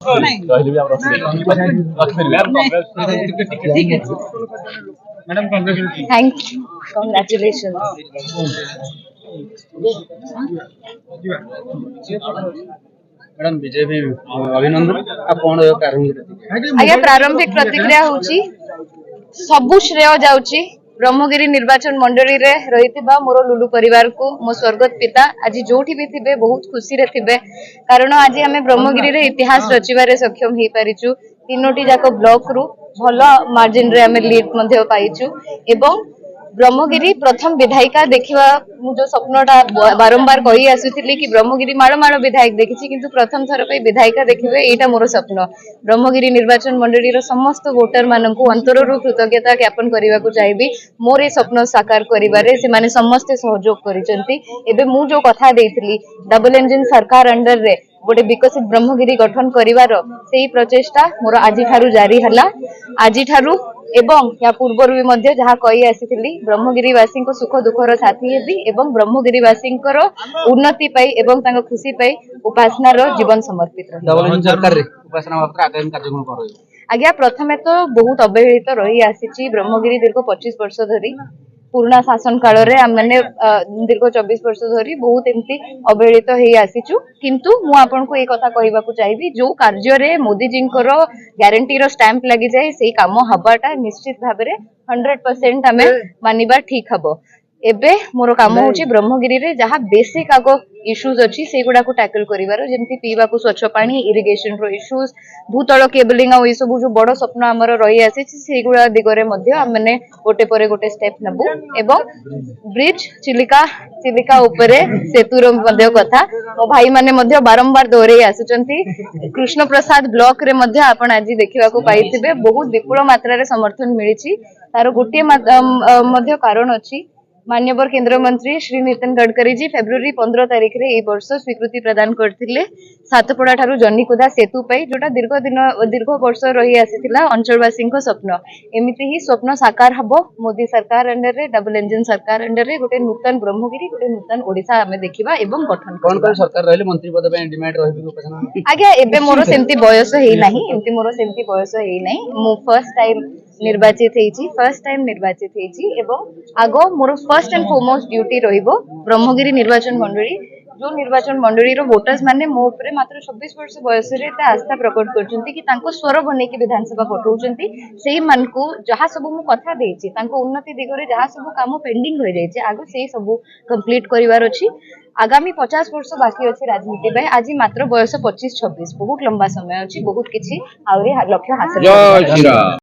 Madam thank congratulation. Madam BJP अभिनंदन कौन कारण आज्ञा प्रारंभिक प्रतिक्रिया होची सबु श्रेय जाउची ब्रह्मगिरी निर्वाचन मंडली रे रहितिबा मोर लुलु परिवार को मो स्वर्गत पिता आज जोठी भी थिबे बहुत खुशी रे थिबे कारण आज आमे ब्रह्मगिरी रे इतिहास रचिबारे सक्षम हे पारिचु तीनोटी जाको ब्लॉक रु भलो मार्जिन रे आमे लीड मध्ये पाइचु एवं ब्रह्मगिरी प्रथम विधायिका देखिवा मु जो सपनटा बारंबार कहि आसुथिली कि ब्रह्मगिरी माळ माळ विधायक देखिछि किंतु प्रथम थर पे विधायिका देखिबे एटा मोर सपन ब्रह्मगिरी निर्वाचन मंडली रो समस्त वोटर माननकु अंतररु कृतज्ञता ज्ञापन करबाकू चाहिबी मोर ए सपन साकार करिबारे से माने समस्त सहयोग करिसंती एबे मु जो कथा देइथिली डबल इंजन सरकार अंडर रे गोटे विकसित ब्रह्मगिरी गठन करिवार सेही प्रचेष्टा मोर आजि थारु जारी हला आजि थारु एवं या पूर्व भी मध्य जहाँ कही आसी ब्रह्मगिरीवासी सुख दुखर साथी हेबी एवं ब्रह्मगिरीवासी उन्नति पाई एवं तांको खुशी पाई उपासनार जीवन समर्पित आज्ञा प्रथमे तो बहुत अवहेलित रही आसी ब्रह्मगिरी दीर्घ 25 वर्ष धरी पुराना शासन काल रे हमने दीर्घ 24 वर्ष धरी बहुत एमती अवहेलित हो आसीचु किंतु मु आपन को ए कथा कहबा को चाहिबी जो कार्य रे मोदी जी ग्यारंटी रो स्टैंप लगी जाए सेही काम हबाटा निश्चित भाबरे 100% हमें मानिबा ठीक हबो एबे मोर काम होची ब्रह्मगिरी रे जहाँ बेसिक आगो इश्यूज अच्छी से गुड़ा को टैकल करिवार जेमती पीवा को स्वच्छ पानी इरिगेशन रो इश्यूज भूतल केबलिंग आ सब जो बड़ स्वप्न आमर रही आसी से गुड़ा दिगरे मध्य हमने गोटे परे गोटे स्टेप नबु एवं ब्रिज चिलिका चिलिका उपरे सेतुर मध्य कथा मो भाई माने मध्य बारंबार दोहरे आसुचंती कृष्ण प्रसाद ब्लॉक रे मध्य आपण आज देखिबा को पाइथिबे बहुत विपुल मात्रा रे समर्थन मिलिछि तार गोटे मध्य कारण अछि माननीय केंद्र मंत्री श्री नितिन गडकरी जी फेब्रुआरी 15 तारिख रे ए वर्ष स्वीकृति प्रदान करथिले सातपड़ा ठारू जन्नीकुदा सेतु पई जोटा दीर्घ वर्ष रही आसीथिला अंचलवासी स्वप्न एमिति ही स्वप्न साकार हबो मोदी सरकार अंडर रे डबल इंजन सरकार अंडर रे गोटे नूतन ब्रह्मगिरी गोटे नूतन ओडिसा हमें देखिबा एवं गठन कोन सरकार रहले मंत्री पद पे डिमांड रहबे आज्ञा एबे मोर सेमती बयस हेई नाही एमती मोर सेमती बयस हेई नाही मु फर्स्ट टाइम निर्वाचित हेची एवं आगो more first and foremost duty रहिबो ब्रह्मगिरी निर्वाचन मंडली जो निर्वाचन मंडली रो वोटर्स माने मो ऊपर मात्र 26 वर्ष बयस रे एते आस्था प्रकट करचंती कि तांको स्वर बने कि विधानसभा पठौचंती सेही मन को जहा सब मु कथा देछि तांको उन्नति दिगरे जहा सब काम पेंडिंग होय जायछि आगो सेही सब कंप्लीट करिवार अछि आगामी 50 वर्ष बाकी अछि राजनीति पे आज मात्र बयस 25-26 बहुत लंबा समय अछि बहुत किछि आउरी लक्ष्य हासिल